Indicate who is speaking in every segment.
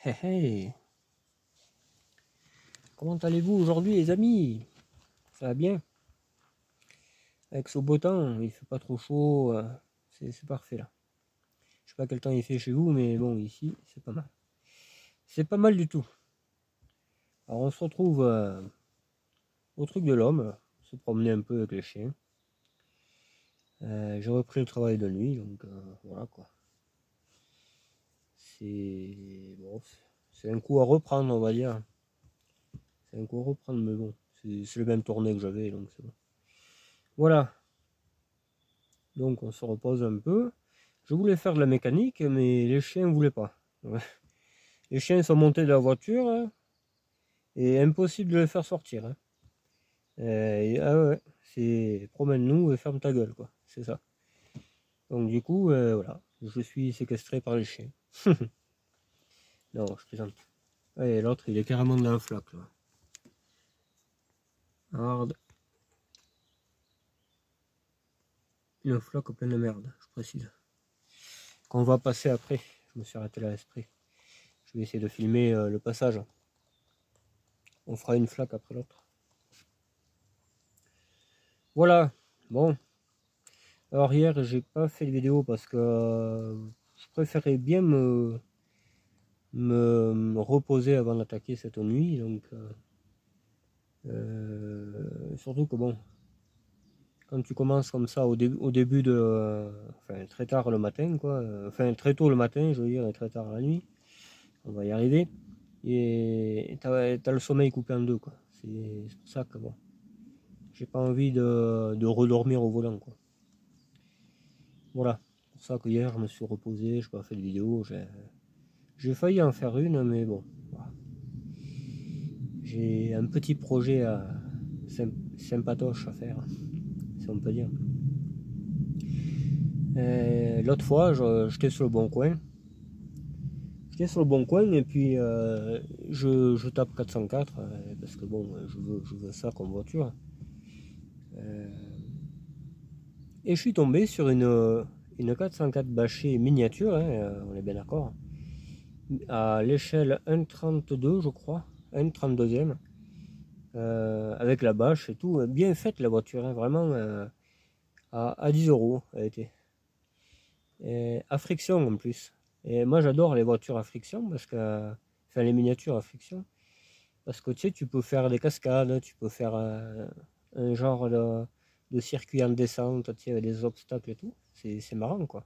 Speaker 1: Hey, hey. Comment allez-vous aujourd'hui les amis? Ça va bien? Avec ce beau temps, il fait pas trop chaud, c'est parfait là. Je sais pas quel temps il fait chez vous, mais bon, ici, c'est pas mal. C'est pas mal du tout. Alors on se retrouve au truc de l'homme, se promener un peu avec les chiens. J'ai repris le travail de nuit, donc voilà quoi. C'est bon, c'est un coup à reprendre, on va dire. C'est un coup à reprendre, mais bon, c'est le même tournée que j'avais, donc c'est bon. Voilà, donc on se repose un peu. Je voulais faire de la mécanique, mais les chiens ne voulaient pas. Ouais. Les chiens sont montés de la voiture hein, et impossible de les faire sortir. Hein. Ah ouais, c'est promène-nous et ferme ta gueule, quoi. C'est ça. Donc du coup, voilà, je suis séquestré par les chiens. Non, je plaisante. Et l'autre, il est carrément dans la flaque, là. Hard. Une flaque pleine de merde, je précise. Qu'on va passer après. Je me suis arrêté là à l'esprit. Je vais essayer de filmer le passage. On fera une flaque après l'autre. Voilà. Bon. Alors hier, j'ai pas fait de vidéo parce que je préférais bien me reposer avant d'attaquer cette nuit. Donc, surtout que bon, quand tu commences comme ça au début de, enfin très tard le matin, quoi, enfin très tôt le matin, je veux dire, et très tard la nuit, on va y arriver. Et t'as le sommeil coupé en deux, quoi. C'est pour ça que bon, j'ai pas envie de redormir au volant, quoi. Voilà, c'est pour ça que hier je me suis reposé, je n'ai pas fait de vidéo, j'ai failli en faire une, mais bon, voilà. J'ai un petit projet sympatoche à faire, si on peut dire. L'autre fois, j'étais sur le bon coin. J'étais sur le bon coin et puis je tape 404 parce que bon, je veux ça comme voiture. Et je suis tombé sur une 404 bâchée miniature, hein, on est bien d'accord, à l'échelle 1,32 je crois, 1,32e, avec la bâche et tout, bien faite la voiture, hein, vraiment à 10 euros elle était. Et à friction en plus. Et moi j'adore les voitures à friction parce que, enfin les miniatures à friction, parce que tu sais, tu peux faire des cascades, tu peux faire un genre de circuit en descente, tu sais, avec des obstacles et tout. C'est marrant quoi.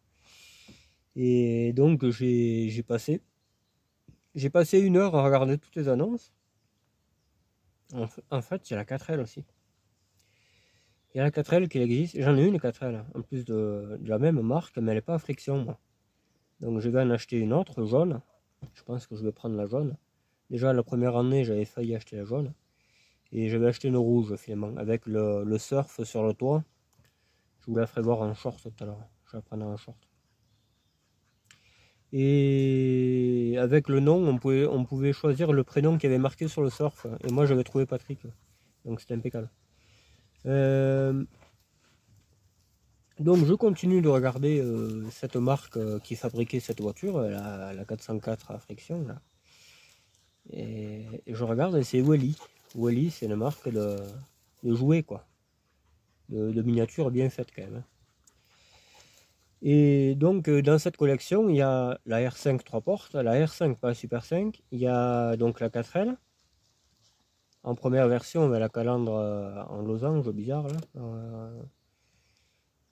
Speaker 1: Et donc j'ai passé une heure à regarder toutes les annonces. En fait, il y a la 4L aussi. Il y a la 4L qui existe. J'en ai une 4L, en plus de la même marque, mais elle n'est pas à friction, moi. Donc je vais en acheter une autre, jaune. Je pense que je vais prendre la jaune. Déjà, la première année, j'avais failli acheter la jaune. Et je vais acheter une rouge, finalement, avec le surf sur le toit. Je vous la ferai voir en short tout à l'heure. Je la prendrai en short. Et avec le nom, on pouvait choisir le prénom qui avait marqué sur le surf. Et moi, j'avais trouvé Patrick. Donc c'était impeccable. Donc je continue de regarder cette marque qui fabriquait cette voiture, la 404 à friction. Là. Et je regarde et c'est Wally. Wally, c'est une marque de jouets, quoi. De miniatures bien faites quand même. Hein. Et donc dans cette collection, il y a la R5 3 portes, la R5 pas la Super 5, il y a donc la 4L. En première version, la calandre en losange bizarre là.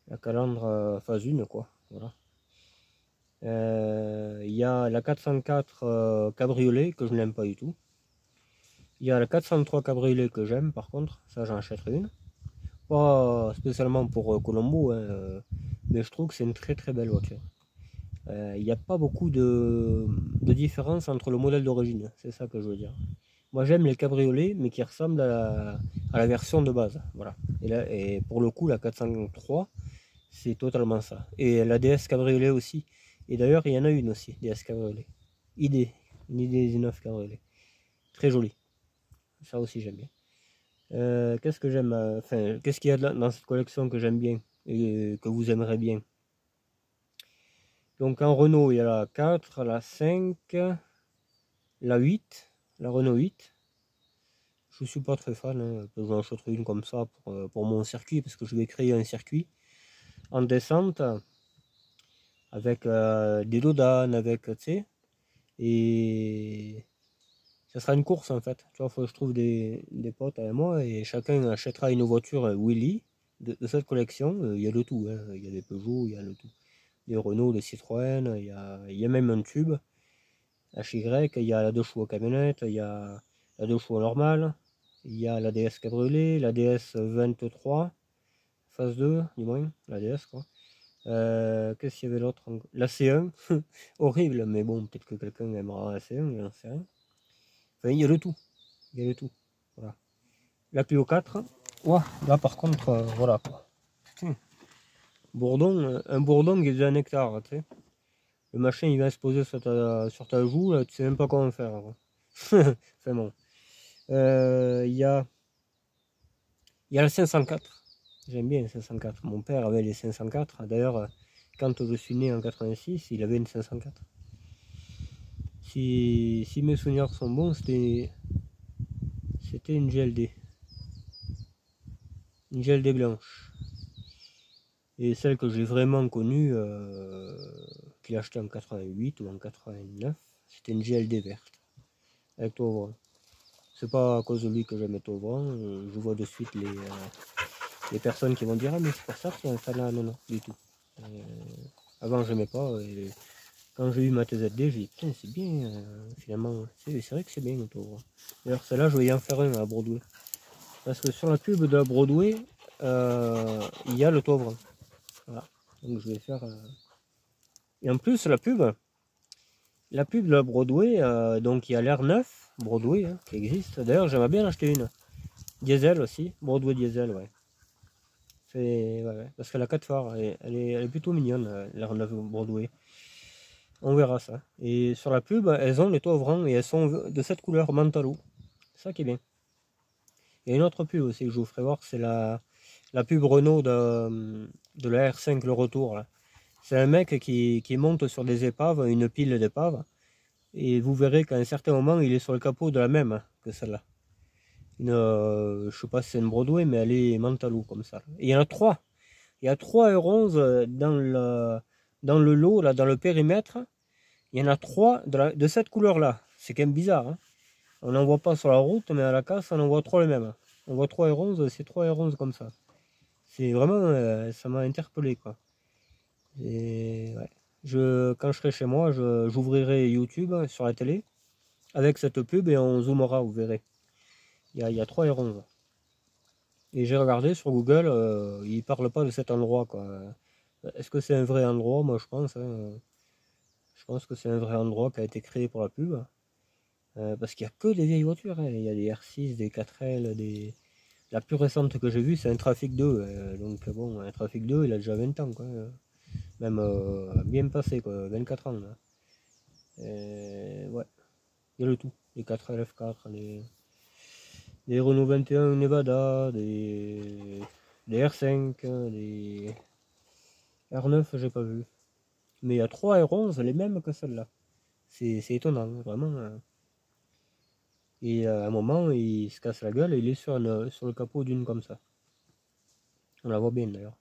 Speaker 1: La calandre phase 1 quoi. Voilà. Il y a la 404 cabriolet que je n'aime pas du tout. Il y a la 403 cabriolet que j'aime par contre, ça j'en achèterai une. Pas spécialement pour Colombo, hein, mais je trouve que c'est une très très belle voiture. Il n'y a pas beaucoup de différence entre le modèle d'origine, c'est ça que je veux dire. Moi j'aime les cabriolets mais qui ressemblent à la version de base. Voilà. Et pour le coup la 403 c'est totalement ça. Et la DS cabriolet aussi. Et d'ailleurs il y en a une aussi, DS cabriolet. Une ID19 cabriolet. Très jolie. Ça aussi j'aime bien. Qu'est-ce que j'aime enfin, qu'est-ce qu'il y a dans cette collection que j'aime bien et que vous aimerez bien? Donc en Renault, il y a la 4, la 5, la 8, la Renault 8. Je suis pas très fan, hein. J'en achèterai une comme ça pour mon circuit, parce que je vais créer un circuit en descente avec des dodanes, avec, tu sais, et ça sera une course en fait. Tu vois, faut que je trouve des potes avec moi et chacun achètera une voiture Willy de cette collection. Il y a de tout, hein. Il y a des Peugeot, il y a de tout. Des Renault, des Citroën, il y a même un tube HY, il y a la 2 chevaux camionnette, il y a la 2 chevaux normale, il y a la DS cabriolet, la DS 23, phase 2, du moins, la DS quoi. Qu'est-ce qu'il y avait l'autre? La C1, horrible, mais bon, peut-être que quelqu'un aimera la C1, j'en sais rien. Enfin, il y a de tout, il y a de tout. Voilà. La Clio 4, ouah, là par contre, voilà quoi. Putain. Bourdon, un bourdon qui est de 1 hectare, tu sais. Le machin il va se poser sur ta joue, là, tu sais même pas comment faire. Enfin bon. Il y a la 504. J'aime bien la 504. Mon père avait les 504. D'ailleurs, quand je suis né en 86, il avait une 504. Si mes souvenirs sont bons, c'était une GLD. Une GLD blanche. Et celle que j'ai vraiment connue, qu'il a acheté en 88 ou en 89, c'était une GLD verte. Avec toit ouvrant. C'est pas à cause de lui que j'aime le toit ouvrant. Je vois de suite les personnes qui vont dire ah mais c'est pour ça qu'il y a un là. Non, non, du tout. Avant j'aimais pas. Et quand j'ai eu ma TZD, j'ai dit putain c'est bien, finalement. C'est vrai que c'est bien le toit ouvrant. D'ailleurs celle-là je vais y en faire un à Broadway. Parce que sur la pub de la Broadway, il y a le toit ouvrant. Voilà. Donc je vais faire. Et en plus la pub de la Broadway, donc il y a l'air neuf, Broadway, hein, qui existe. D'ailleurs j'aimerais bien acheter une. Diesel aussi, Broadway diesel, ouais. Ouais, parce qu'elle a 4 phares, elle est plutôt mignonne, l'air neuf Broadway. On verra ça. Et sur la pub, elles ont les toits ouvrants et elles sont de cette couleur Mantalo. C'est ça qui est bien. Il y a une autre pub aussi que je vous ferai voir, c'est la pub Renault de la R5 le retour là. C'est un mec qui monte sur des épaves, une pile d'épaves, et vous verrez qu'à un certain moment il est sur le capot de la même que celle-là. Je sais pas si c'est une Broadway, mais elle est Mantalo comme ça. Et il y en a 3. Il y a 3 R11 dans le lot, là, dans le périmètre. Il y en a 3 de cette couleur-là. C'est quand même bizarre, hein. On n'en voit pas sur la route, mais à la casse, on en voit 3 les mêmes. On voit 3 R11, c'est 3 R11 comme ça. C'est vraiment, ça m'a interpellé, quoi. Et ouais. Quand je serai chez moi, j'ouvrirai YouTube sur la télé avec cette pub et on zoomera, vous verrez. Il y a 3 R11. Et j'ai regardé sur Google, ils ne parlent pas de cet endroit, quoi. Est-ce que c'est un vrai endroit? Moi je pense, hein. Je pense que c'est un vrai endroit qui a été créé pour la pub. Parce qu'il n'y a que des vieilles voitures, hein. Il y a des R6, des 4L, la plus récente que j'ai vue, c'est un Trafic 2. Donc bon, un Trafic 2, il a déjà 20 ans, quoi. Même bien passé, quoi, 24 ans. Là. Ouais, il y a le tout. Les 4L F4, les Renault 21 Nevada, des R5, des R9, j'ai pas vu. Mais il y a 3 R11, les mêmes que celle-là. C'est étonnant, vraiment. Et à un moment, il se casse la gueule et il est sur le capot d'une comme ça. On la voit bien d'ailleurs.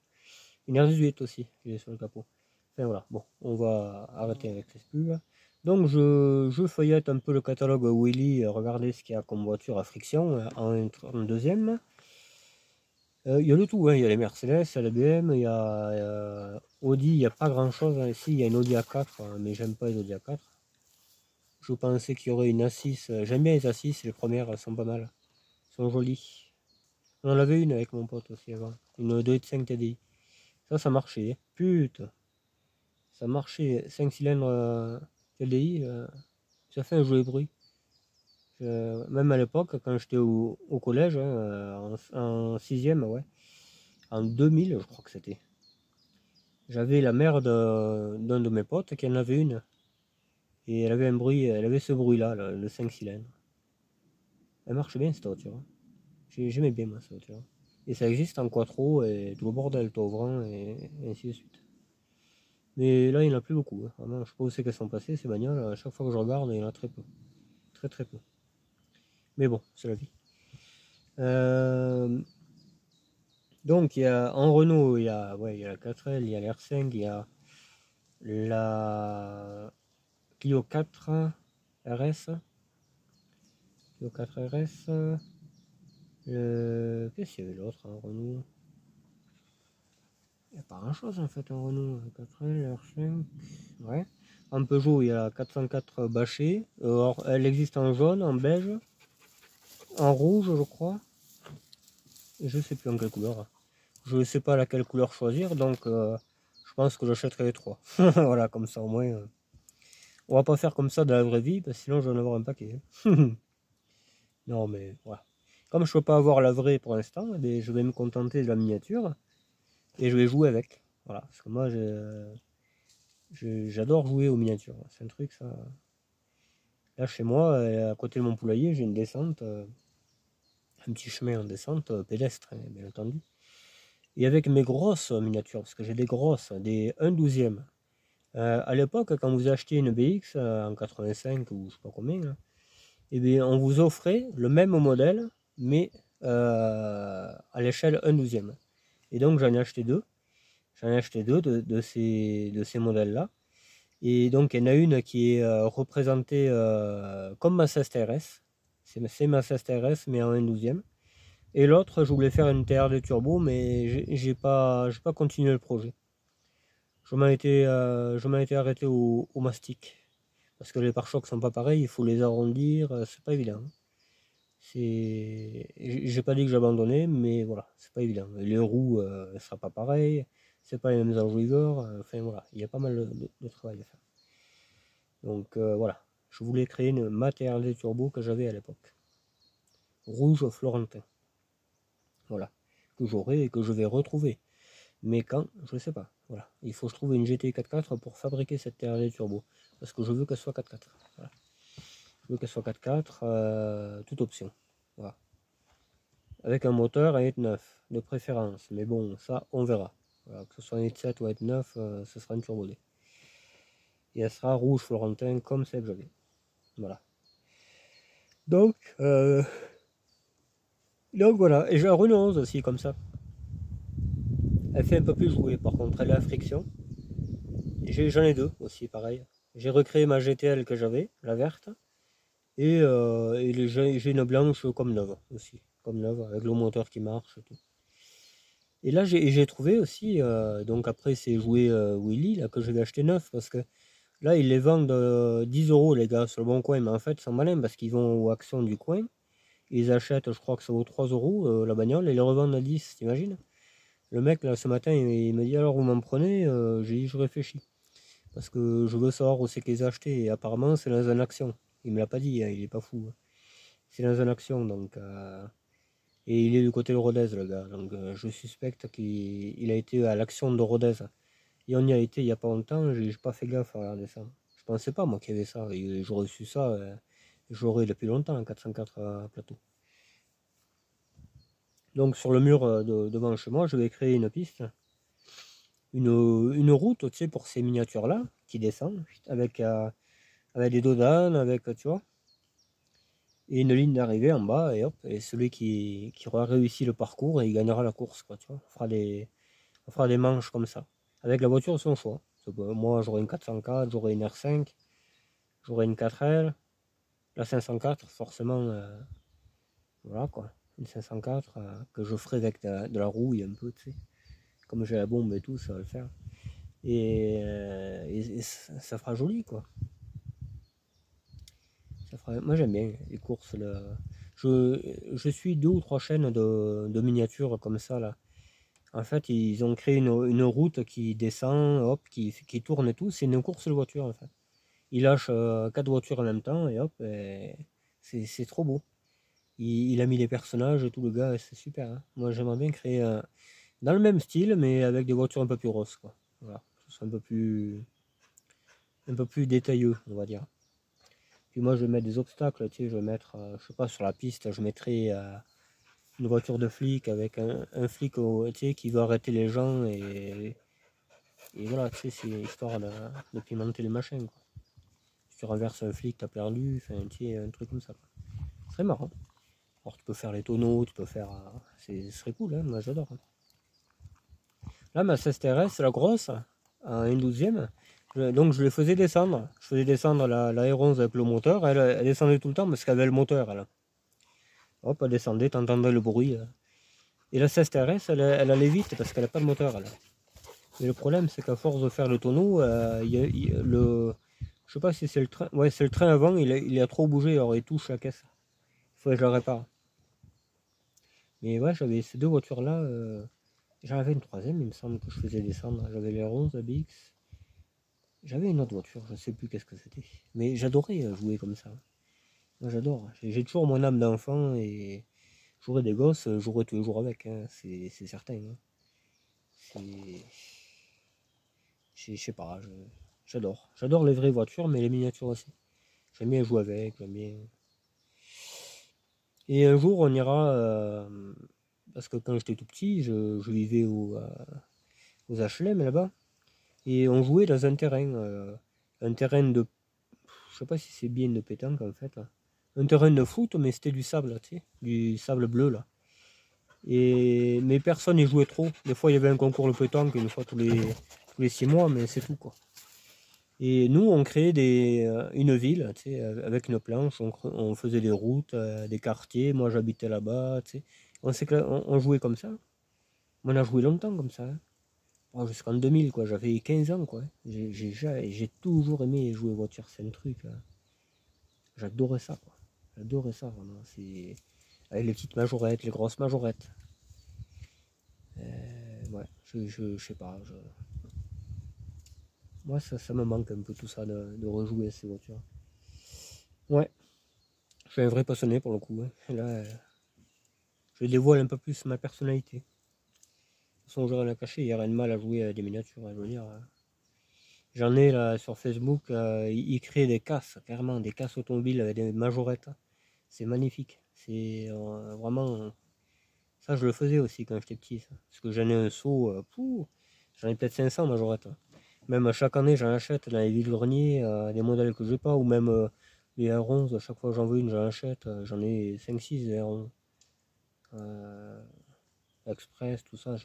Speaker 1: Une R18 aussi, il est sur le capot. Enfin voilà, bon, on va arrêter avec ces pubs. Donc je feuillette un peu le catalogue Willy, regardez ce qu'il y a comme voiture à friction en deuxième. Il y a le tout, hein. Il y a les Mercedes, il y a les BM, il y a Audi, il n'y a pas grand chose ici, il y a une Audi A4, mais j'aime pas les Audi A4. Je pensais qu'il y aurait une A6, j'aime bien les A6, les premières elles sont pas mal, elles sont jolies. On en avait une avec mon pote aussi avant, une 2.5 TDI. Ça marchait, putain, ça marchait, 5 cylindres TDI, ça fait un joli bruit. Même à l'époque, quand j'étais au collège, hein, en 6ème, ouais, en 2000, je crois que c'était. J'avais la mère d'un de mes potes qui en avait une. Et elle avait un bruit, elle avait ce bruit-là, le 5 cylindres. Elle marche bien cette voiture. Hein. J'aimais bien moi cette voiture. Et ça existe en quattro et tout le bordel, tout ouvrant et ainsi de suite. Mais là il n'y en a plus beaucoup. Hein. Vraiment, je sais pas où c'est qu'elles sont passées ces bagnoles. À chaque fois que je regarde, il y en a très peu. très très peu. Mais bon, c'est la vie. Donc il y a en Renault, il y a la 4L, il y a l'R5, il y a la Clio 4 RS, Clio 4 RS, qu'est-ce qu'il y avait l'autre en Renault? Il n'y a pas grand chose en fait en Renault, 4L, R5, ouais. En Peugeot, il y a la 404 bâchée, elle existe en jaune, en beige, en rouge je crois, et je sais plus en quelle couleur. Je ne sais pas laquelle couleur choisir, donc je pense que j'achèterai les trois. Voilà, comme ça au moins. On va pas faire comme ça dans la vraie vie, parce que sinon je vais en avoir un paquet. Non mais voilà. Comme je peux pas avoir la vraie pour l'instant, eh je vais me contenter de la miniature et je vais jouer avec. Voilà, parce que moi j'adore jouer aux miniatures. C'est un truc ça. Là chez moi, à côté de mon poulailler, j'ai une descente, un petit chemin en descente pédestre, hein, bien entendu. Et avec mes grosses miniatures, parce que j'ai des grosses, des 1/12e. À l'époque, quand vous achetez une BX en 85 ou je sais pas combien, hein, eh bien, on vous offrait le même modèle, mais à l'échelle 1/12e. Et donc j'en ai acheté deux. J'en ai acheté deux de ces modèles-là. Et donc il y en a une qui est représentée comme ma 16 TRS. C'est ma 16 TRS, mais en 1/12e. Et l'autre, je voulais faire une TRD turbo, mais j'ai pas continué le projet. Je m'en étais arrêté au mastic. Parce que les pare-chocs sont pas pareils, il faut les arrondir, c'est pas évident. J'ai pas dit que j'abandonnais, mais voilà, c'est pas évident. Les roues, ne sera pas pareil, c'est pas les mêmes enjouiveurs, enfin voilà, il y a pas mal de travail à faire. Donc voilà, je voulais créer une matérialité turbo que j'avais à l'époque. Rouge florentin. Voilà, que j'aurai et que je vais retrouver. Mais quand, je ne sais pas. Voilà, il faut que je trouve une GT 4x4 pour fabriquer cette TRD turbo. Parce que je veux qu'elle soit 4x4. Voilà. Je veux qu'elle soit 4x4, toute option. Voilà. Avec un moteur à 9 de préférence. Mais bon, ça, on verra. Voilà, que ce soit un 7 ou un 9, ce sera une turbo D. Et elle sera rouge florentin comme celle que j'avais. Voilà. Donc voilà. Et j'ai un Renault 11 aussi comme ça. Elle fait un peu plus jouer par contre. Elle a la friction. J'en ai deux aussi, pareil. J'ai recréé ma GTL que j'avais, la verte. Et j'ai une blanche comme neuve aussi. Comme neuve, avec le moteur qui marche et tout. Et là, j'ai trouvé aussi, donc après c'est joué Willy, là, que je vais acheter neuf, parce que là, ils les vendent 10 euros, les gars, sur le bon coin. Mais en fait, ils sont malins, parce qu'ils vont aux actions du coin. Ils achètent, je crois que ça vaut 3 euros, la bagnole, et ils les revendent à 10, t'imagines? Le mec, là, ce matin, il me dit, alors vous m'en prenez? J'ai dit, je réfléchis. Parce que je veux savoir où c'est qu'ils ont acheté. Et apparemment, c'est dans une action. Il me l'a pas dit, hein, il est pas fou. Hein. C'est dans une action, donc... Et il est du côté de Rodez, le gars. Donc je suspecte qu'il a été à l'action de Rodez. Et on y a été il n'y a pas longtemps, j'ai pas fait gaffe à regarder ça. Je pensais pas, moi, qu'il y avait ça. Et j'aurais su ça, j'aurais depuis longtemps, un 404 plateau. Donc sur le mur devant chez moi, je vais créer une piste. Une route, tu sais, pour ces miniatures-là, qui descendent, avec des dodanes, avec, tu vois. Et une ligne d'arrivée en bas, et hop, et celui qui aura réussi le parcours, il gagnera la course, quoi, tu vois. On fera des manches comme ça, avec la voiture de son choix. Moi, j'aurai une 404, j'aurai une R5, j'aurai une 4L, la 504, forcément, voilà, quoi. Une 504, que je ferai avec de la rouille un peu, tu sais. Comme j'ai la bombe et tout, ça va le faire. Et ça fera joli, quoi. Moi j'aime bien les courses. Je suis 2 ou 3 chaînes de miniatures comme ça là. En fait, ils ont créé une route qui descend, hop, qui tourne et tout. C'est une course de voiture en fait. Ils lâchent 4 voitures en même temps et hop, c'est trop beau. Il a mis les personnages et tout, le gars, c'est super. Hein. Moi j'aimerais bien créer dans le même style, mais avec des voitures un peu plus grosses, quoi. Voilà, ce soit un peu plus détailleux, on va dire. Puis moi, je vais mettre des obstacles, tu sais, je vais mettre, je sais pas, sur la piste, je mettrai une voiture de flic avec un flic tu sais, qui veut arrêter les gens et voilà, tu sais, c'est histoire de pimenter les machins, quoi. tu renverses un flic, t'as perdu, enfin, tu sais, un truc comme ça. Ce serait marrant. Alors tu peux faire les tonneaux, tu peux faire... ce serait cool, hein, moi j'adore. Là, ma 16 TRS, la grosse, à 1/12e, donc je les faisais descendre. Je faisais descendre la R11 avec le moteur, elle descendait tout le temps parce qu'elle avait le moteur, elle. Hop, elle descendait, t'entendais le bruit. Et la 16 TRS, elle allait vite parce qu'elle n'a pas de moteur, elle. Mais le problème, c'est qu'à force de faire le tonneau, je sais pas si c'est le train. Ouais, c'est le train avant, il a trop bougé, alors il touche la caisse. Il faudrait que je la répare. Mais ouais, j'avais ces deux voitures-là. J'en avais une troisième, il me semble que je faisais descendre. J'avais les 11 ABX. J'avais une autre voiture, je ne sais plus qu'est-ce que c'était. Mais j'adorais jouer comme ça. Moi j'adore. J'ai toujours mon âme d'enfant et j'aurais des gosses, j'aurais tous les jours avec. Hein. C'est certain. Hein. Je sais pas, j'adore. J'adore les vraies voitures, mais les miniatures aussi. J'aime bien jouer avec, j'aime bien. Et un jour, on ira. Parce que quand j'étais tout petit, je vivais aux HLM là-bas. Et on jouait dans un terrain de. Je sais pas si c'est bien de pétanque en fait. Là. Un terrain de foot, mais c'était du sable, tu sais, du sable bleu là. Mais personne n'y jouait trop. Des fois, il y avait un concours de pétanque une fois tous les 6 mois, mais c'est tout quoi. Et nous, on créait une ville, tu sais, avec une planche, on faisait des routes, des quartiers. Moi, j'habitais là-bas, tu sais. On jouait comme ça. On a joué longtemps comme ça. Hein. Oh, jusqu'en 2000, quoi. J'avais 15 ans, quoi. J'ai toujours aimé jouer aux voitures, c'est un truc. J'adorais ça, quoi. J'adorais ça, vraiment. Avec les petites majorettes, les grosses majorettes. Ouais, je sais pas. Moi, ça me manque un peu tout ça de rejouer à ces voitures. Ouais, je suis un vrai passionné pour le coup. Hein. Là, je dévoile un peu plus ma personnalité. De toute façon, j'aurais la cacher, il n'y a rien de mal à jouer à des miniatures. Hein, je veux dire. J'en ai là sur Facebook, ils créent des casses, carrément, des casses automobiles avec des majorettes. C'est magnifique. C'est vraiment. Ça, je le faisais aussi quand j'étais petit. Ça. Parce que j'en ai un seau, j'en ai peut-être 500 majorettes. Même chaque année, j'en achète dans les vides-greniers, des modèles que je n'ai pas, ou même les R11, à chaque fois que j'en veux une, j'en achète. J'en ai 5-6 des R11. Express, tout ça,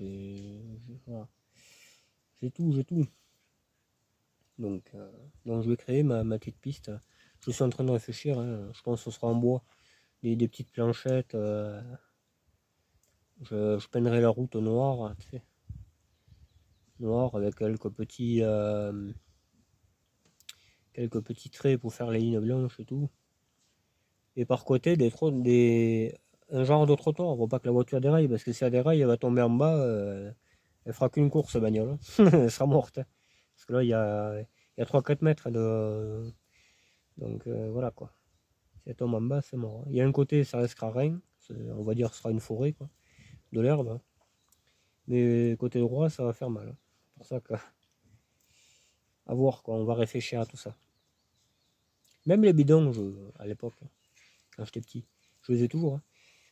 Speaker 1: voilà. J'ai tout, j'ai tout. Donc je vais créer ma petite piste. Je suis en train de réfléchir, hein. Je pense que ce sera en bois. Des petites planchettes. Je peindrai la route au noir, tu sais. Noir avec quelques petits traits pour faire les lignes blanches et tout. Et par côté, un genre de trottoir pour pas que la voiture déraille, parce que si elle déraille, elle va tomber en bas, elle fera qu'une course, bagnole. Elle sera morte. Hein. Parce que là, il y a 3-4 mètres de. Donc voilà quoi. Si elle tombe en bas, c'est mort. Hein. Il y a un côté, ça restera rien. On va dire que ce sera une forêt, quoi. De l'herbe. Hein. Mais côté droit, ça va faire mal. Hein. C'est pour ça que. À voir quoi, on va réfléchir à tout ça. Même les bidons, à l'époque, hein, quand j'étais petit, je faisais toujours. Hein.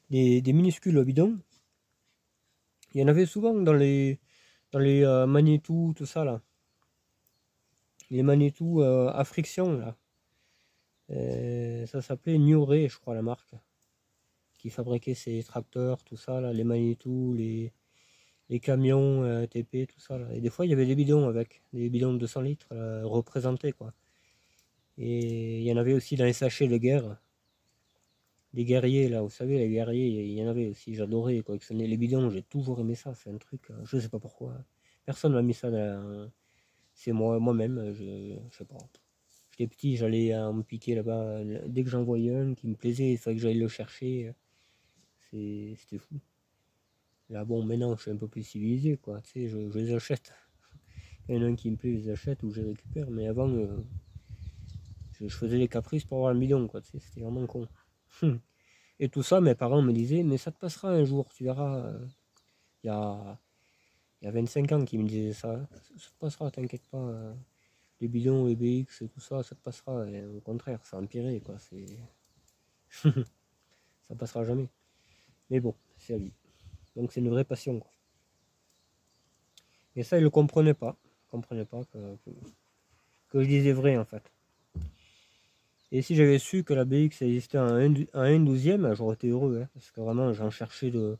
Speaker 1: Des minuscules bidons. Il y en avait souvent dans les Manitou, tout ça là. Les Manitou à friction là. Ça s'appelait Newray, je crois, la marque. Qui fabriquait ces tracteurs, tout ça là, les Manitou, les camions TP, tout ça là. Et des fois il y avait des bidons avec, des bidons de 200 litres représentés quoi. Et il y en avait aussi dans les sachets de guerre. Les guerriers là, vous savez, les guerriers, il y en avait aussi, j'adorais collectionner les bidons, j'ai toujours aimé ça, c'est un truc, je sais pas pourquoi. Personne m'a mis ça dans. C'est moi-même, je sais pas. J'étais petit, j'allais me piquer là-bas, dès que j'en voyais un qui me plaisait, il fallait que j'aille le chercher. C'était fou. Là bon, maintenant je suis un peu plus civilisé, quoi, tu sais, je les achète. Il y en a un qui me plaît, je les achète ou je les récupère, mais avant, je faisais des caprices pour avoir un bidon, quoi, tu sais, c'était vraiment con. Et tout ça, mes parents me disaient, mais ça te passera un jour, tu verras. Il y a 25 ans qu'ils me disaient ça. Ça te passera, t'inquiète pas. Les bidons, les BX et tout ça, ça te passera. Et au contraire, ça a empiré, quoi. Ça passera jamais. Mais bon, c'est la vie. Donc c'est une vraie passion, quoi. Et ça, ils ne le comprenaient pas. Ils ne comprenaient pas que je disais vrai, en fait. Et si j'avais su que la BX existait en 1/12e, j'aurais été heureux, hein, parce que vraiment j'en cherchais de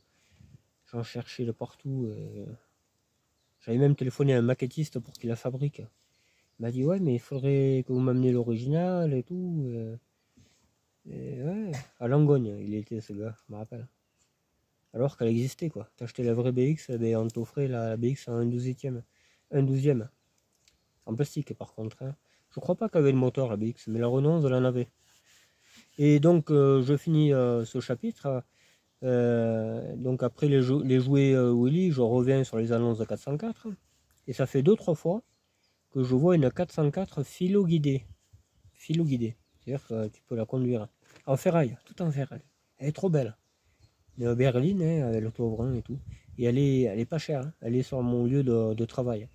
Speaker 1: partout. J'avais même téléphoné à un maquettiste pour qu'il la fabrique. Il m'a dit ouais, mais il faudrait que vous m'ameniez l'original et tout. Et ouais, à Langogne, il était ce gars, je me rappelle. Alors qu'elle existait quoi. T'achetais la vraie BX, ben, on t'offrait la BX en 1/12e. En plastique par contre. Hein. Je crois pas qu'elle avait le moteur la BX, mais la Renault elle en avait. Et donc je finis ce chapitre. Donc après les jouets Willy, je reviens sur les annonces de 404. Et ça fait 2-3 fois que je vois une 404 philo-guidée. Philo-guidée. C'est-à-dire que tu peux la conduire en ferraille, tout en ferraille. Elle est trop belle. Une berline, hein, avec l'auto-brin et tout. Et elle est pas chère. Hein. Elle est sur mon lieu de travail.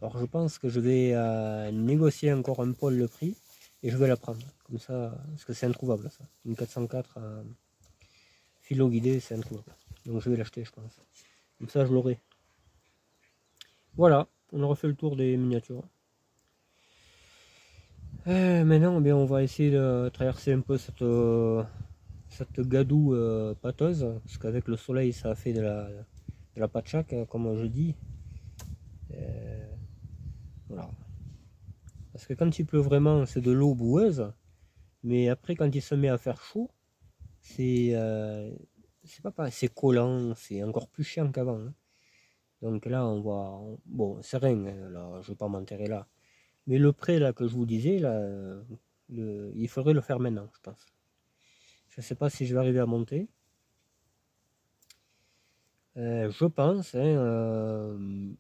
Speaker 1: Alors je pense que je vais négocier encore un peu le prix. Et je vais la prendre. Comme ça, parce que c'est introuvable ça. Une 404 philo-guidée, c'est introuvable. Donc je vais l'acheter, je pense. Comme ça, je l'aurai. Voilà, on aura fait le tour des miniatures. Maintenant, eh bien, on va essayer de traverser un peu cette gadoue pâteuse, parce qu'avec le soleil, ça a fait de la patchak, comme je dis. Voilà. Parce que quand il pleut vraiment, c'est de l'eau boueuse, mais après, quand il se met à faire chaud, c'est pas pareil, c'est collant, c'est encore plus chiant qu'avant. Hein. Donc là, on va... Bon, c'est rien, hein, là, je vais pas m'enterrer là. Mais le prêt là que je vous disais, là, il faudrait le faire maintenant, je pense. Je ne sais pas si je vais arriver à monter. Je pense, hein,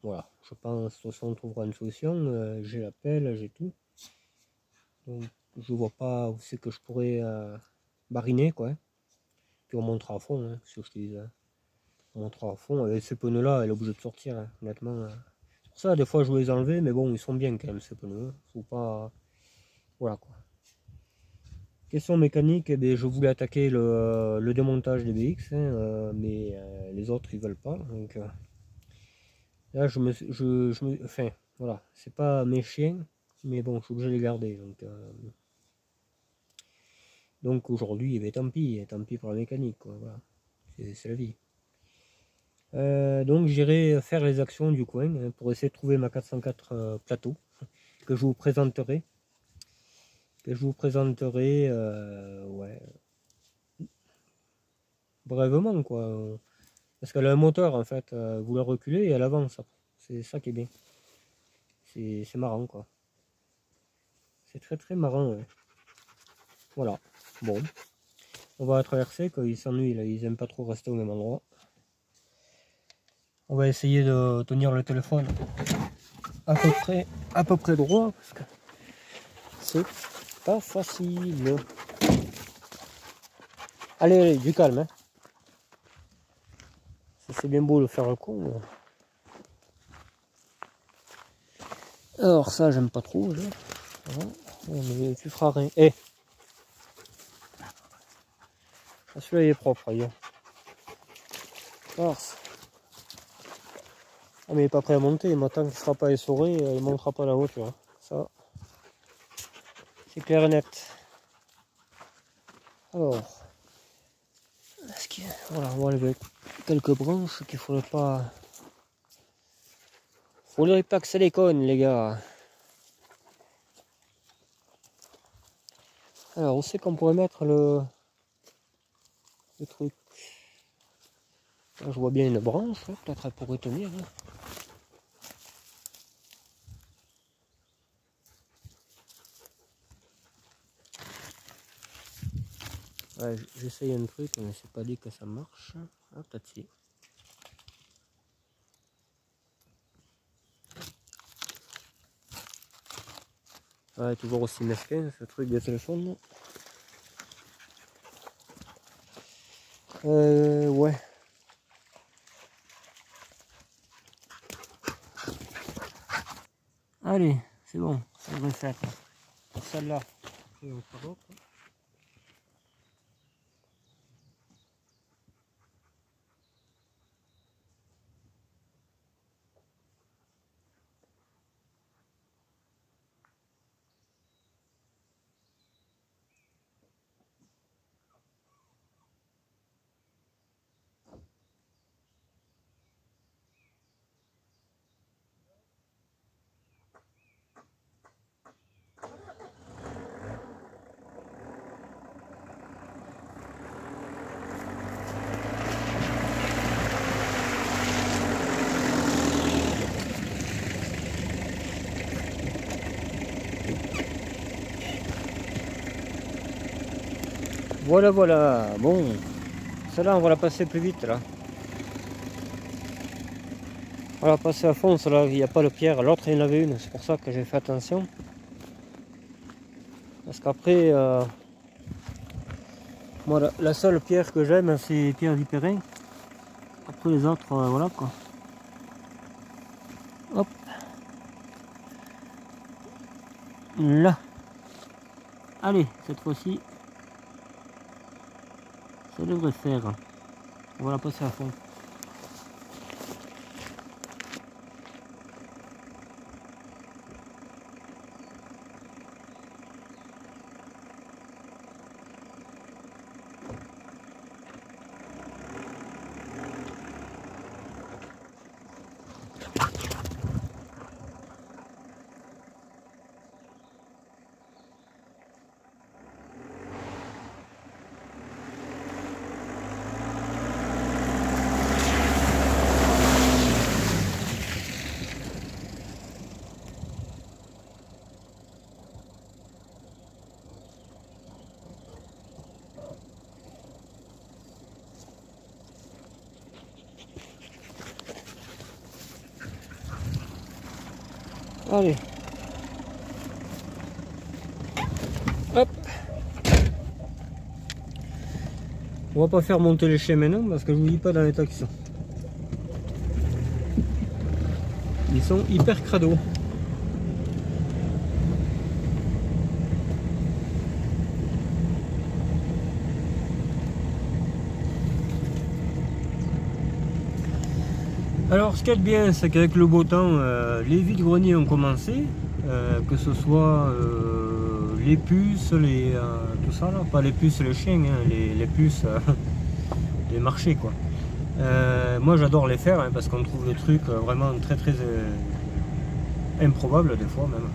Speaker 1: voilà, je pense, de toute façon, on trouvera une solution. J'ai la pelle, j'ai tout. Donc, je vois pas où c'est que je pourrais bariner, quoi. Puis on montera à fond, hein, ce que je te disais. On montera à fond. Avec ces pneus-là, elle est obligée de sortir, hein, honnêtement. C'est pour ça, des fois, je vais les enlever, mais bon, ils sont bien quand même, ces pneus. Faut pas... Voilà, quoi. Question mécanique, eh bien, je voulais attaquer le démontage des BX, hein, mais les autres ils veulent pas. Donc là enfin voilà, c'est pas mes chiens, mais bon, je suis obligé de les garder. Donc aujourd'hui, eh bien, tant pis pour la mécanique, quoi, voilà. C'est la vie. Donc j'irai faire les actions du coin hein, pour essayer de trouver ma 404 plateau que je vous présenterai. Ouais, brièvement quoi. Parce qu'elle a un moteur en fait, vous la reculez et elle avance. C'est ça qui est bien. C'est marrant quoi. C'est très très marrant. Ouais. Voilà. Bon. On va traverser, quand ils s'ennuient là, ils aiment pas trop rester au même endroit. On va essayer de tenir le téléphone à peu près droit parce que c'est pas facile. Allez, allez, du calme. Hein. C'est bien beau de faire le con. Alors ça j'aime pas trop. Là. Mais tu feras rien. Eh, celui-là il est propre ailleurs. Force. Ah mais il est pas prêt à monter, mais tant qu'il ne sera pas essoré, il ne montera pas là-haut, tu vois. Ça, c'est clair et net. Alors, voilà, on va enlever quelques branches qu'il faudrait pas... Faudrait pas que ça déconne, les gars. Alors, où c'est qu'on pourrait mettre le truc? Là, je vois bien une branche, hein, peut-être elle pourrait tenir. Hein. Ouais, j'essaye un truc, mais c'est pas dit que ça marche. Ah, peut-être si. Ouais, toujours aussi mesquin ce truc de téléphone. Ouais. Allez, c'est bon, ça devrait faire. Pour celle-là, et on fera d'autres. Voilà, voilà. Bon, celle-là, on va la passer plus vite, là. On va la passer à fond, celle-là, il n'y a pas de pierre. L'autre, il y en avait une, c'est pour ça que j'ai fait attention. Parce qu'après, moi, la seule pierre que j'aime, c'est Pierre du Perrin. Après les autres, voilà, quoi. Hop. Là. Allez, cette fois-ci, ça devrait faire. On va la passer à fond. Allez. Hop. On va pas faire monter les chiens maintenant parce que je vous dis pas dans l'état qu'ils sont. Ils sont hyper crado. Alors ce qui est bien, c'est qu'avec le beau temps, les vides-greniers ont commencé, que ce soit les puces, tout ça là, pas les puces les chiens, hein, les puces des marchés quoi. Moi j'adore les faire hein, parce qu'on trouve des trucs vraiment très très improbables des fois même.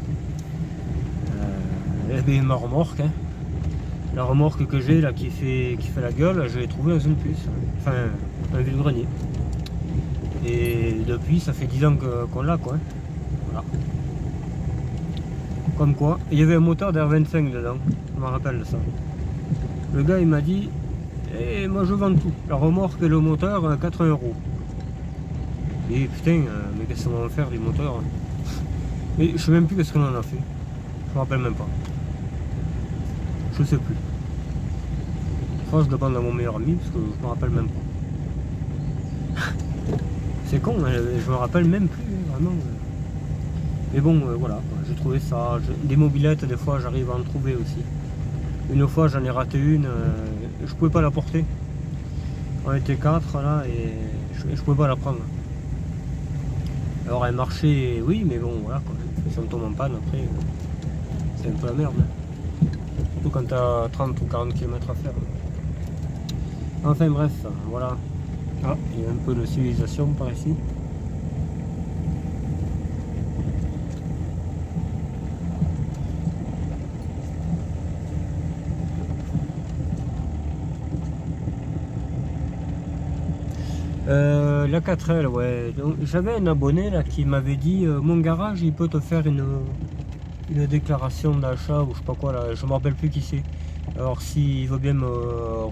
Speaker 1: Ma remorque, hein. La remorque que j'ai là qui fait la gueule, je l'ai trouvée dans une puce, enfin un vide-grenier. Et depuis, ça fait 10 ans qu'on l'a quoi. Voilà. Comme quoi, il y avait un moteur d'R25 dedans, je me rappelle de ça. Le gars il m'a dit, eh, moi je vends tout, la remorque et le moteur 80 €. Et putain, mais qu'est-ce qu'on va faire du moteur? Mais je sais même plus qu'est-ce qu'on en a fait. Je me rappelle même pas. Je sais plus. Enfin, je demande à mon meilleur ami parce que je me rappelle même pas. C'est con, hein, je me rappelle même plus, vraiment. Mais bon, voilà, j'ai trouvé ça. Des mobilettes, des fois, j'arrive à en trouver aussi. Une fois, j'en ai raté une, je pouvais pas la porter. On était 4 là et je pouvais pas la prendre. Alors elle marchait, oui, mais bon, voilà, quoi. Si on tombe en panne, après, c'est un peu la merde. Surtout quand t'as 30 ou 40 km à faire. Enfin bref, voilà. Ah, il y a un peu de civilisation par ici. La 4L, ouais. J'avais un abonné là qui m'avait dit mon garage il peut te faire une déclaration d'achat ou je sais pas quoi là, je me rappelle plus qui c'est. Alors s'il veut bien me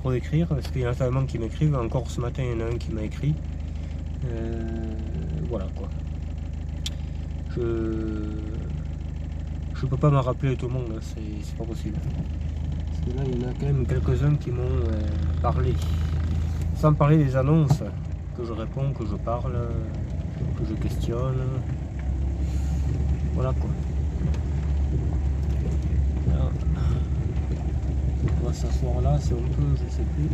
Speaker 1: réécrire, parce qu'il y en a tellement qui m'écrivent, encore ce matin il y en a un qui m'a écrit. Voilà quoi. Je peux pas me rappeler tout le monde, c'est pas possible. Parce que là il y en a quand même quelques-uns qui m'ont parlé. Sans parler des annonces que je réponds, que je parle, que je questionne. Voilà quoi. Là. On va s'asseoir là si on peut, je sais plus.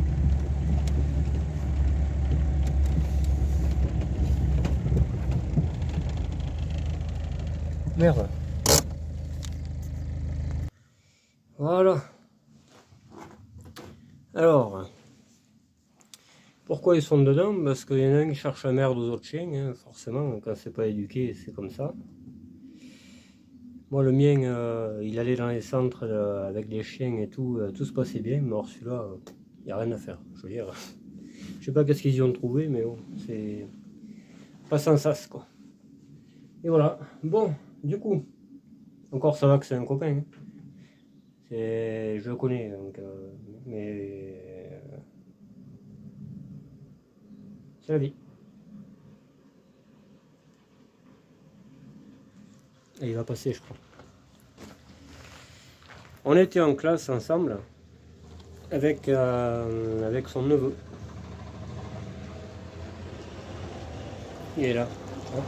Speaker 1: Merde. Voilà. Alors, pourquoi ils sont dedans? Parce qu'il y en a un qui cherche la merde aux autres chiens, hein, forcément, quand c'est pas éduqué, c'est comme ça. Moi, le mien, il allait dans les centres avec les chiens et tout, tout se passait bien, mais or celui-là, il n'y a rien à faire. Je veux dire, je sais pas qu'est-ce qu'ils y ont trouvé, mais bon, c'est pas sans sas, quoi. Et voilà. Bon, du coup, encore ça va que c'est un copain. Hein. Je le connais, donc, mais c'est la vie. Et il va passer, je crois. On était en classe ensemble avec son neveu. Il est là. Hop.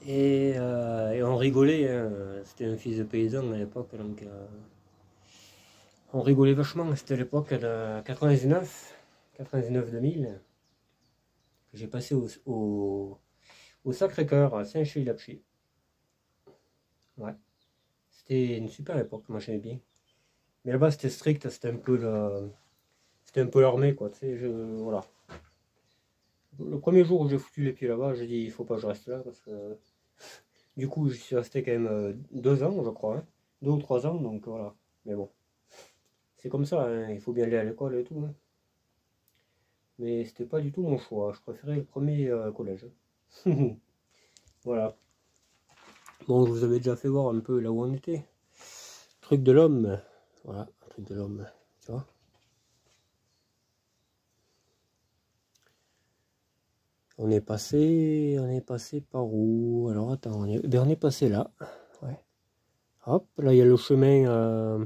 Speaker 1: Et on rigolait, hein. C'était un fils de paysan à l'époque, donc on rigolait vachement. C'était l'époque de 99-2000, que j'ai passé au Sacré-Cœur à Saint-Chély-l'Apcher. Ouais, c'était une super époque, moi j'aimais bien. Mais là-bas c'était strict, c'était un peu l'armée, quoi. Tu sais, voilà. Le premier jour où j'ai foutu les pieds là-bas, j'ai dit il faut pas que je reste là parce que du coup je suis resté quand même 2 ans, je crois, hein. 2 ou 3 ans, donc voilà. Mais bon, c'est comme ça, hein. Il faut bien aller à l'école et tout, hein. Mais c'était pas du tout mon choix, je préférais le premier collège. Voilà. Bon, je vous avais déjà fait voir un peu là où on était. Truc de l'homme, voilà, truc de l'homme, tu vois. On est passé par où? Alors attends, on est passé là. Ouais. Hop, là il y a le chemin.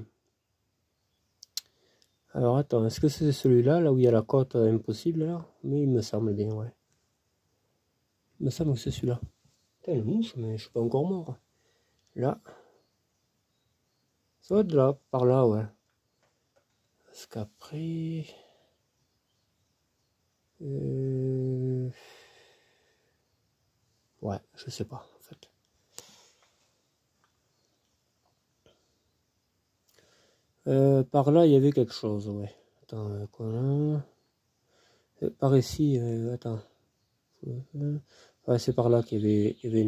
Speaker 1: Alors attends, est-ce que c'est celui-là, là où il y a la côte impossible là? Mais il me semble bien, ouais. Il me semble que c'est celui-là. Putain, une mouche, mais je suis pas encore mort. Là. Ça va être là, par là, ouais. Parce qu'après... Ouais, je sais pas, en fait. Par là, il y avait quelque chose, ouais. Attends, quoi là? Par ici, attends. Ouais, c'est par là qu'il y avait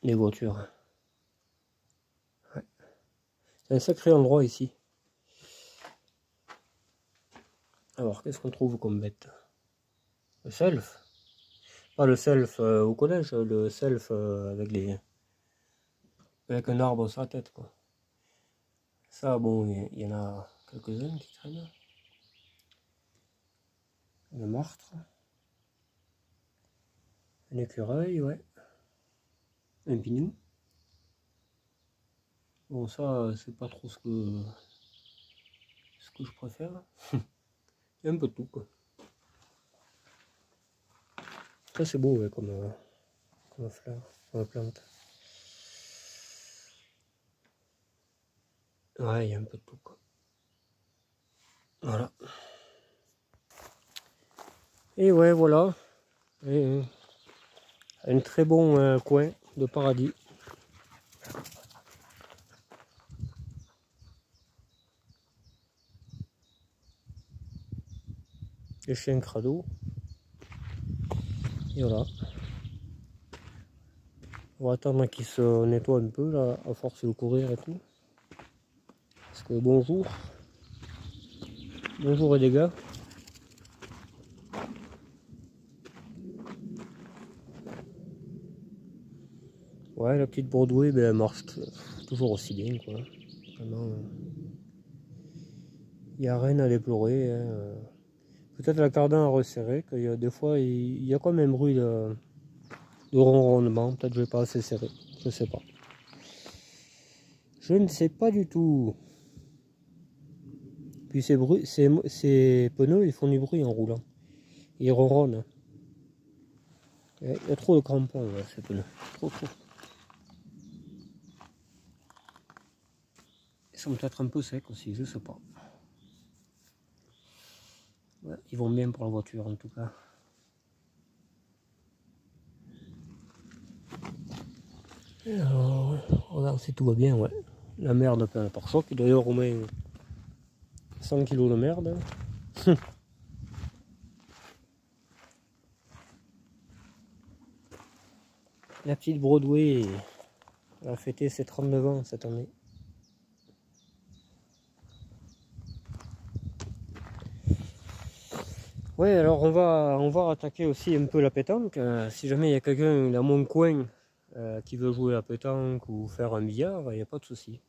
Speaker 1: les voitures. Ouais. C'est un sacré endroit ici. Alors, qu'est-ce qu'on trouve comme bête? Le self? Pas le self au collège, le self avec un arbre sur la tête, quoi. Ça, bon, il y en a quelques-uns qui traînent. Le martre. Un écureuil, ouais. Un pignou. Bon, ça, c'est pas trop ce que je préfère. Il y a un peu de tout, quoi. Ça, c'est beau, ouais, comme fleur, comme plante. Ouais, il y a un peu de tout, quoi. Voilà. Et ouais, voilà. Et, un très bon coin de paradis. Les chiens crado. Et voilà. On va attendre qu'il se nettoie un peu, là, à force de courir et tout. Parce que bonjour. Bonjour les gars. Ouais, la petite Broadway, ben, elle marche toujours aussi bien, quoi. Vraiment, il n'y a rien à déplorer, hein. Peut-être la cardan à resserrer, qu'il y a des fois, il y a quand même bruit de ronronnement. Peut-être que je vais pas assez serré, je sais pas. Je ne sais pas du tout. Puis ces pneus, ils font du bruit en roulant. Ils ronronnent. Il y a trop de crampons, ouais, ces pneus. Trop. Ils sont peut-être un peu secs aussi, je sais pas. Ouais, ils vont bien pour la voiture en tout cas. Alors, regarde si tout va bien, ouais. La merde plein de pare-choc, il doit y avoir au moins 100 kg de merde. La petite Broadway, elle a fêté ses 39 ans cette année. Ouais, alors on va attaquer aussi un peu la pétanque. Si jamais il y a quelqu'un dans mon coin qui veut jouer à pétanque ou faire un billard, il n'y a pas de souci.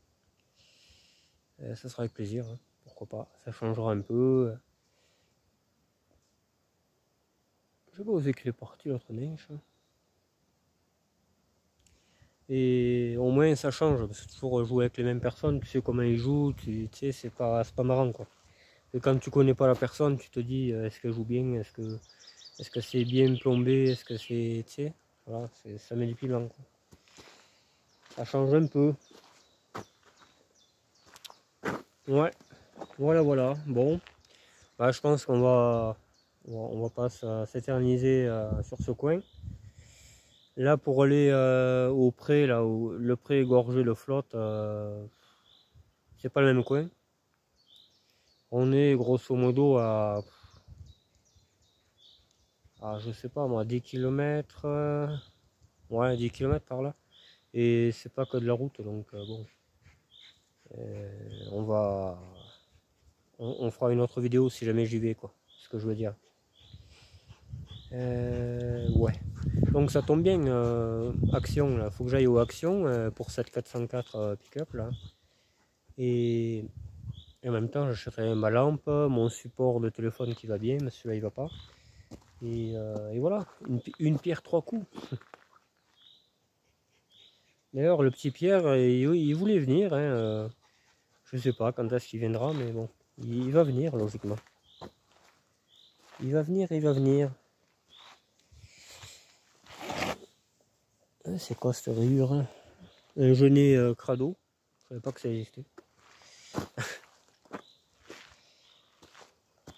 Speaker 1: Ça sera avec plaisir, hein. Pourquoi pas, ça changera un peu. Je sais pas où c'est qu'il est parti l'autre neige. Et au moins ça change, parce que toujours jouer avec les mêmes personnes, tu sais comment ils jouent, tu sais, c'est pas marrant quoi. Et quand tu connais pas la personne, tu te dis est-ce qu'elle joue bien, est-ce que c'est bien plombé, est-ce que c'est. Tu sais, voilà, ça met du piment quoi. Ça change un peu. Ouais, voilà. Bon, bah, je pense on va pas s'éterniser sur ce coin. Là pour aller au pré, là où le pré gorgé le flotte, c'est pas le même coin. On est grosso modo à je sais pas moi 10 km, ouais 10 km par là. Et c'est pas que de la route donc bon. On va on fera une autre vidéo si jamais j'y vais quoi. C'est ce que je veux dire. Ouais. Donc ça tombe bien, action là, faut que j'aille aux actions pour cette 404 pick-up là. Et en même temps j'achèterai ma lampe, mon support de téléphone qui va bien, mais celui-là il va pas. Et voilà, une pierre trois coups. D'ailleurs le petit Pierre, il voulait venir, hein, je sais pas quand est-ce qu'il viendra, mais bon, il va venir logiquement. Il va venir. C'est quoi cette rayure, hein? Un genêt crado, je savais pas que ça existait.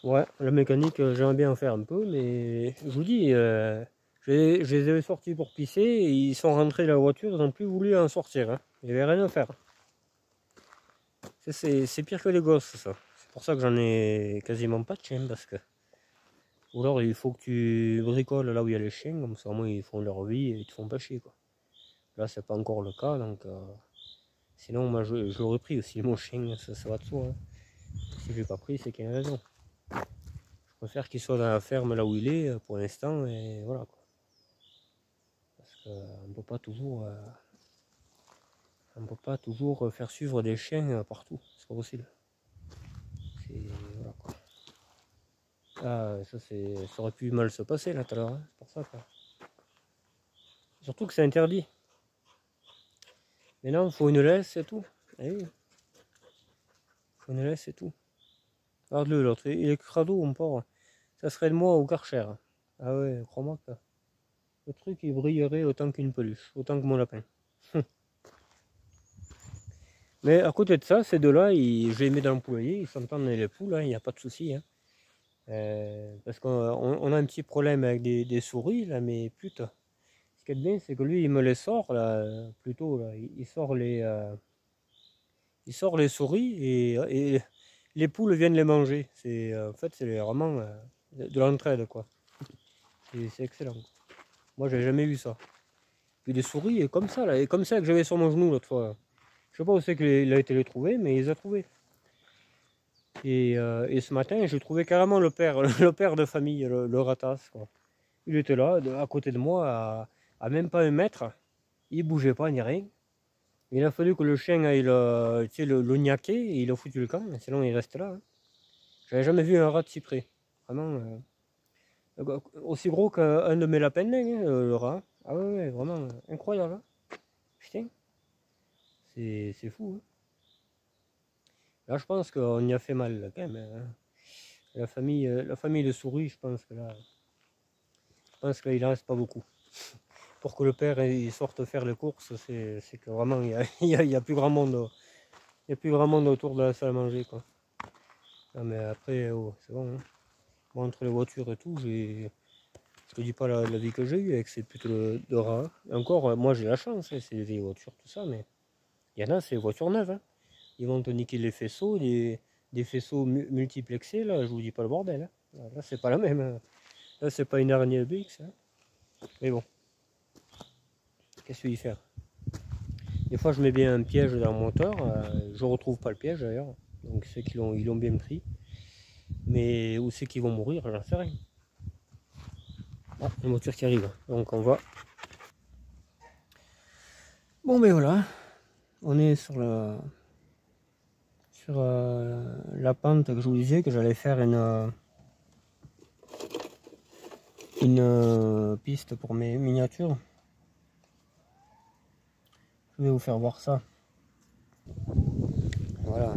Speaker 1: Ouais, la mécanique, j'aimerais bien en faire un peu, mais je vous dis, je les avais sortis pour pisser, et ils sont rentrés dans la voiture, ils n'ont plus voulu en sortir, hein. Il n'y avait rien à faire. C'est pire que les gosses, ça. C'est pour ça que j'en ai quasiment pas de chien, parce que... Ou alors il faut que tu bricoles là où il y a les chiens, comme ça au moins ils font leur vie et ils te font pas chier, quoi. Là, c'est pas encore le cas, donc... Sinon, moi, je l'aurais pris aussi, mon chien, ça va de soi, hein. Si je l'ai pas pris, c'est qu'il y a une raison. Je préfère qu'il soit dans la ferme là où il est pour l'instant et voilà quoi. Parce qu'on ne peut pas toujours faire suivre des chiens partout, c'est pas possible. Voilà quoi. Ah, ça aurait pu mal se passer là tout à l'heure, hein, c'est pour ça quoi. Surtout que c'est interdit. Mais non, il faut une laisse et tout. Eh oui. Faut une laisse et tout. Regarde-le l'autre, il est crado mon pauvre. Ça serait de moi au Karcher. Ah ouais, crois-moi que le truc il brillerait autant qu'une peluche, autant que mon lapin. Mais à côté de ça, ces deux-là, je les mets dans le poulailler, ils s'entendent les poules, il n'y a pas de souci. Hein. Parce qu'on a un petit problème avec des souris, là, mais putain. Ce qui est bien, c'est que lui, il me les sort, là, plutôt, là, il sort les souris et les poules viennent les manger. En fait, c'est vraiment de l'entraide, quoi. C'est excellent. Moi, j'ai jamais vu ça. Puis des souris comme ça, là, et comme ça que j'avais sur mon genou l'autre fois. Je sais pas où c'est qu'il a été les trouver, mais il les a trouvés. Et ce matin, j'ai trouvé carrément le père, le père de famille, le ratas, quoi. Il était là, à côté de moi, à même pas 1 mètre. Il bougeait pas ni rien. Il a fallu que le chien aille le niaquer et il a foutu le camp, sinon il reste là. Hein. J'avais jamais vu un rat de si près. Vraiment. Aussi gros qu'un de mes lapins, hein, le rat. Ah ouais, vraiment incroyable. Hein. Putain. C'est fou. Hein. Là, je pense qu'on y a fait mal, là, quand même. Hein. La famille de souris, je pense que là, il en reste pas beaucoup. Pour que le père il sorte faire les courses, c'est que vraiment, il y a plus grand monde. Il n'y a plus grand monde autour de la salle à manger, quoi. Non, mais après, oh, c'est bon. Hein. Bon, entre les voitures et tout, je te dis pas la vie que j'ai eue avec ces putes de rats. Et encore, moi j'ai la chance, hein, c'est des vieilles voitures, tout ça, mais il y en a, c'est des voitures neuves. Hein. Ils vont te niquer les faisceaux, des faisceaux multiplexés, là, je vous dis pas le bordel. Hein. Là, c'est pas la même. Hein. Là, c'est pas une araignée BX. Hein. Mais bon, qu'est-ce que tu veux y faire? Des fois, je mets bien un piège dans le moteur, je retrouve pas le piège d'ailleurs, donc c'est qu'ils l'ont bien pris. Mais où c'est qu'ils vont mourir, j'en sais rien. Ah, une voiture qui arrive, donc on va. Bon mais voilà, on est sur la pente que je vous disais que j'allais faire une piste pour mes miniatures. Je vais vous faire voir ça. Voilà.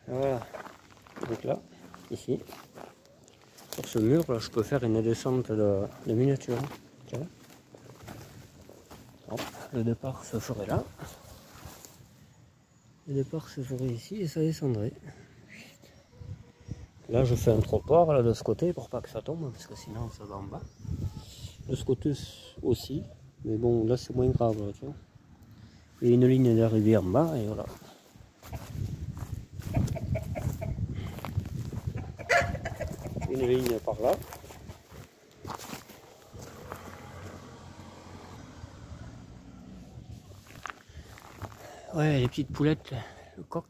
Speaker 1: Voilà. Donc là, ici, sur ce mur, là, je peux faire une descente de miniature. Tiens. Hop, le départ se ferait là. Le départ se ferait ici et ça descendrait. Là, je fais un trottoir là, de ce côté pour pas que ça tombe, parce que sinon ça va en bas. De ce côté aussi, mais bon, là c'est moins grave, là, tu vois. Il y a une ligne d'arrivée en bas et voilà. Une ligne par là. Ouais, les petites poulettes, le coq.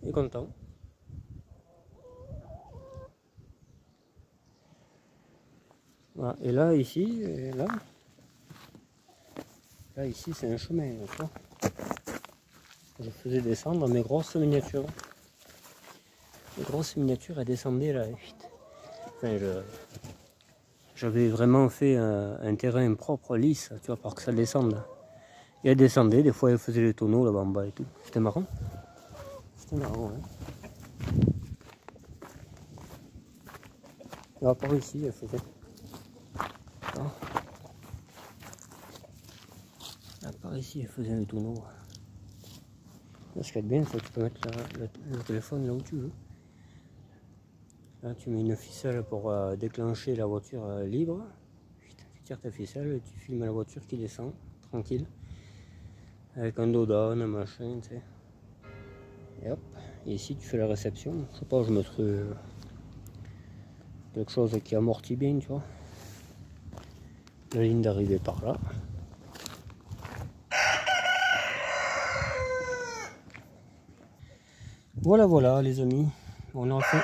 Speaker 1: Il est content. Voilà. Et là, ici, et là ici, c'est un chemin, tu vois. Je faisais descendre mes grosses miniatures. Les grosses miniatures, elles descendaient là. Enfin, j'avais vraiment fait un terrain propre, lisse, tu vois, pour que ça descende. Et elle descendait, des fois elle faisait les tonneaux là-bas en bas et tout. C'était marrant. C'était marrant, hein. Là, par ici, elle faisait. Ah. Là, par ici, elle faisait les tonneaux. Là, ce qui est bien, c'est que tu peux mettre le téléphone là où tu veux. Là, tu mets une ficelle pour déclencher la voiture libre. Tu tires ta ficelle et tu filmes la voiture qui descend, tranquille. Avec un dos down, un machin, tu sais. Et hop. Et ici, tu fais la réception. Je sais pas, je mettrais quelque chose qui amortit bien, tu vois. La ligne d'arrivée par là. Voilà, voilà, les amis. On a fait.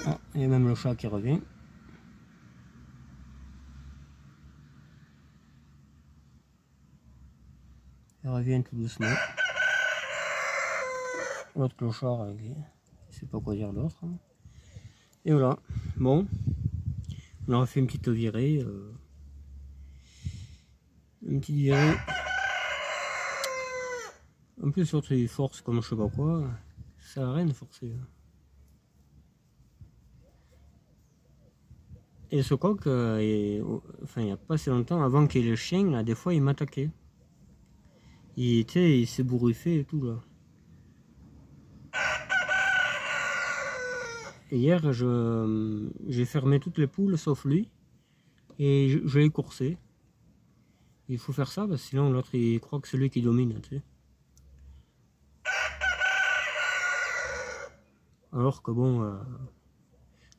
Speaker 1: Ah, il y a même le chat qui revient. Il revient tout doucement. L'autre clochard, il sait pas quoi dire d'autre. Et voilà. Bon. On aura fait une petite virée. Une petite virée. Un peu sur tes forces comme je sais pas quoi. Ça sert à rien de forcer. Et ce coq, enfin, il n'y a pas si longtemps, avant qu'il y ait le chien, là, des fois il m'attaquait. Il s'est bourriffé et tout là. Et hier, j'ai fermé toutes les poules sauf lui. Et je l'ai coursé. Il faut faire ça parce que sinon l'autre il croit que c'est lui qui domine, tu sais. Alors que bon,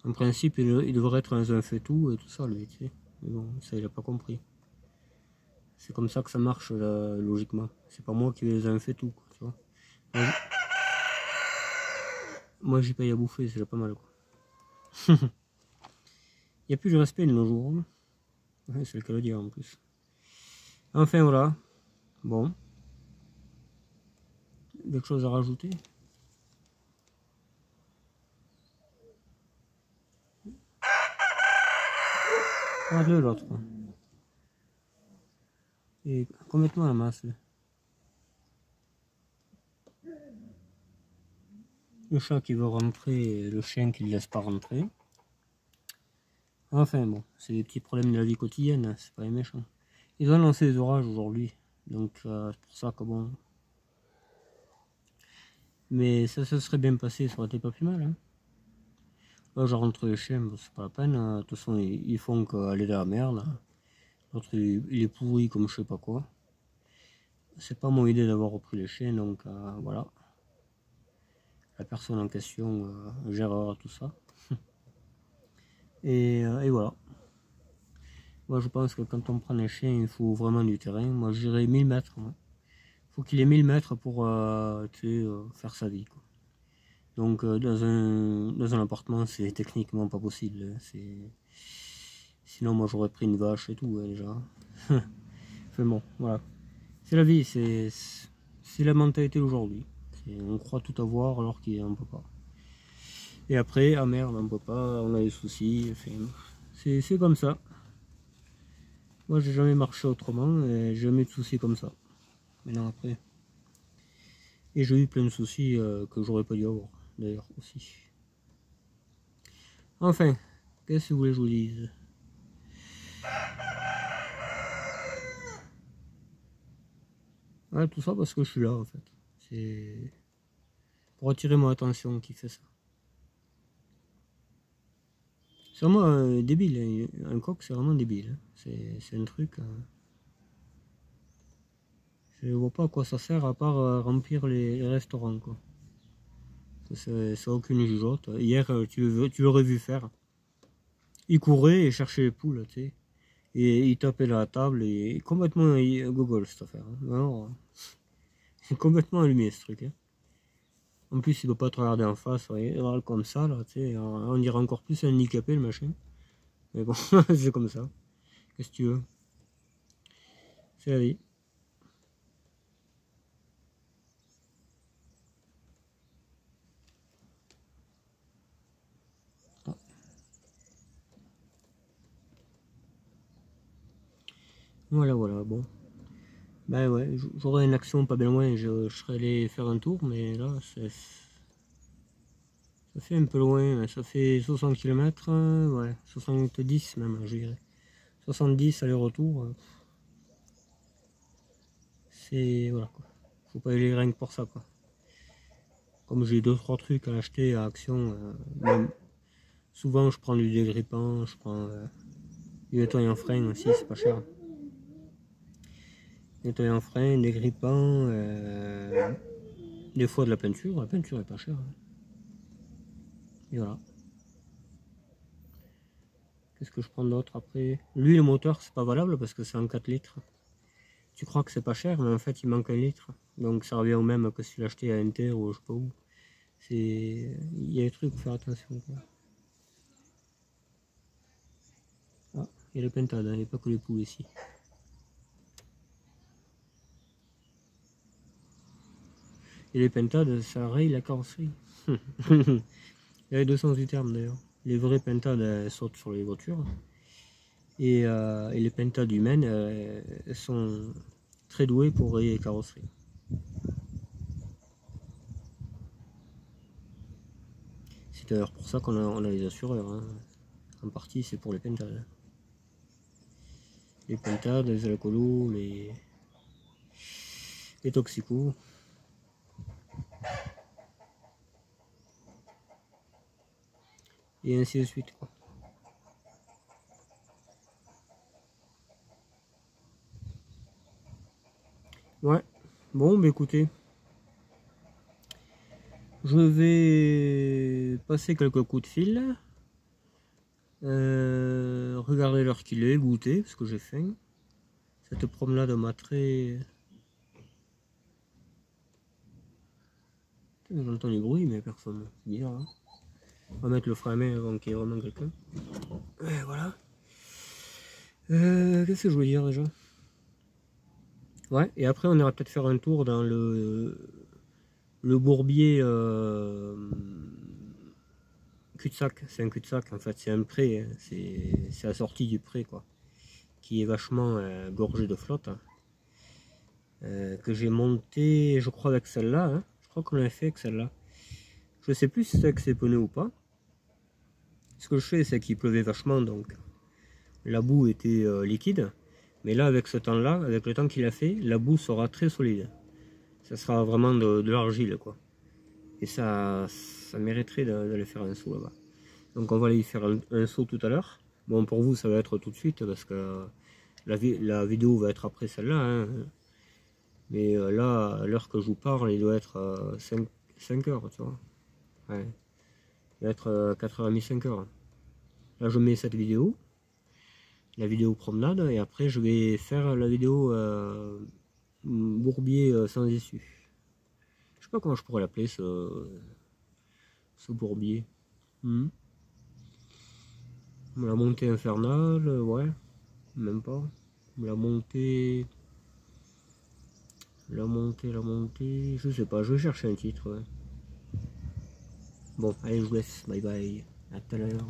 Speaker 1: en principe il devrait être dans un fait-tout et tout ça lui, tu sais. Mais bon, ça il a pas compris. C'est comme ça que ça marche logiquement. C'est pas moi qui vais dans un fait-tout, tu vois. Moi j'y paye à bouffer, c'est déjà pas mal quoi. Il n'y a plus de respect de nos jours. Hein. Ouais, c'est le cas de dire en plus. Enfin voilà. Bon. Quelque chose à rajouter? Ah, deux l'autre. Et complètement à la masse. Là. Le chat qui veut rentrer et le chien qui ne laisse pas rentrer. Enfin bon, c'est des petits problèmes de la vie quotidienne, hein, c'est pas les méchants. Ils ont annoncé les orages aujourd'hui, donc c'est pour ça que bon. Mais ça se serait bien passé, ça aurait été pas plus mal. Hein. Là, j'ai rentré les chiens, bon, c'est pas la peine. Hein. De toute façon, ils font qu'aller dans la merde. L'autre, il est pourri comme je sais pas quoi. C'est pas mon idée d'avoir repris les chiens, donc voilà. La personne en question gérera tout ça. Et voilà. Moi, je pense que quand on prend les chiens, il faut vraiment du terrain. Moi, j'irai 1000 mètres. Moi. faut qu'il ait 1000 mètres pour faire sa vie, quoi. Donc dans un appartement, c'est techniquement pas possible, hein. Sinon moi j'aurais pris une vache et tout, hein, déjà. Enfin bon, voilà. C'est la vie, c'est la mentalité d'aujourd'hui. On croit tout avoir alors qu'on peut pas. Et après, ah merde, on peut pas, on a des soucis. Enfin, c'est comme ça. Moi j'ai jamais marché autrement et j'ai jamais eu de soucis comme ça. Maintenant après. Et j'ai eu plein de soucis que j'aurais pas dû avoir, d'ailleurs aussi. Enfin, qu'est-ce que vous voulez que je vous dise? Ouais, tout ça parce que je suis là en fait. C'est pour attirer mon attention qui fait ça. C'est vraiment débile, un coq c'est vraiment débile. C'est un truc. Je vois pas à quoi ça sert à part remplir les restaurants, quoi. C'est aucune jugeote. Hier, tu l'aurais vu faire. Il courait et cherchait les poules, tu sais. Et il tapait la table et complètement gogol cette affaire, hein. Alors, c'est complètement allumé ce truc, hein. En plus, il ne doit pas te regarder en face, il râle comme ça, là, tu sais. On dirait encore plus un handicapé, le machin. Mais bon, c'est comme ça. Qu'est-ce que tu veux? C'est la vie. Ah. Voilà, voilà, bon. Ben ouais, j'aurais une action pas bien loin, je serais allé faire un tour, mais là, ça fait un peu loin, ça fait 60 km, ouais, 70 même, je dirais. 70 aller-retour, c'est, voilà, quoi. Faut pas y aller rien que pour ça, quoi. Comme j'ai 2-3 trucs à acheter à Action, même, souvent je prends du dégrippant, je prends du nettoyant frein aussi, c'est pas cher. Nettoyant frein, dégrippant, des fois de la peinture est pas chère, hein. Et voilà. Qu'est-ce que je prends d'autre après? Lui, le moteur, c'est pas valable parce que c'est en 4 litres. Tu crois que c'est pas cher, mais en fait, il manque 1 litre. Donc ça revient au même que si tu l'achetais à Inter ou je sais pas où. Il y a des trucs, faut faire attention, quoi. Ah, il y a les pentades, il n'y a pas que les poules ici. Et les pentades, ça raye la carrosserie. Il y a les deux sens du terme d'ailleurs. Les vraies pentades, elles sautent sur les voitures. Et les pentades humaines, elles sont très douées pour rayer les carrosseries. C'est d'ailleurs pour ça qu'on a les assureurs, hein. En partie, c'est pour les pentades. Les pentades, les alcoolos, les toxicos. Et ainsi de suite, quoi. Ouais, bon, bah écoutez, je vais passer quelques coups de fil, regarder l'heure qu'il est, goûter, parce que j'ai faim. Cette promenade m'a très... J'entends du bruit, mais personne. Dire, hein. On va mettre le frein à main avant qu'il y ait vraiment quelqu'un. Et voilà. Qu'est-ce que je voulais dire déjà? Ouais, et après on ira peut-être faire un tour dans le bourbier cul-de-sac. C'est un cul-de-sac en fait, c'est un pré, hein. C'est la sortie du pré, quoi, qui est vachement gorgé de flotte, hein. Que j'ai monté, je crois, avec celle-là, hein. Je crois qu'on l'a fait avec celle-là. Je sais plus si c'est avec ses pneus ou pas. Ce que je fais, c'est qu'il pleuvait vachement, donc la boue était liquide. Mais là, avec ce temps-là, avec le temps qu'il a fait, la boue sera très solide. Ça sera vraiment de l'argile, quoi. Et ça mériterait d'aller faire un saut là-bas. Donc on va aller faire un saut tout à l'heure. Bon, pour vous, ça va être tout de suite, parce que la vidéo va être après celle-là, hein. Mais là, à l'heure que je vous parle, il doit être 5 heures, tu vois. Ouais. Il doit être 4h30, 5 heures. Là, je mets cette vidéo, la vidéo promenade, et après, je vais faire la vidéo bourbier sans issue. Je sais pas comment je pourrais l'appeler ce bourbier. La montée infernale, ouais, même pas. La montée, je sais pas, je vais chercher un titre. Ouais. Bon, allez, je vous laisse, bye bye, à tout à l'heure.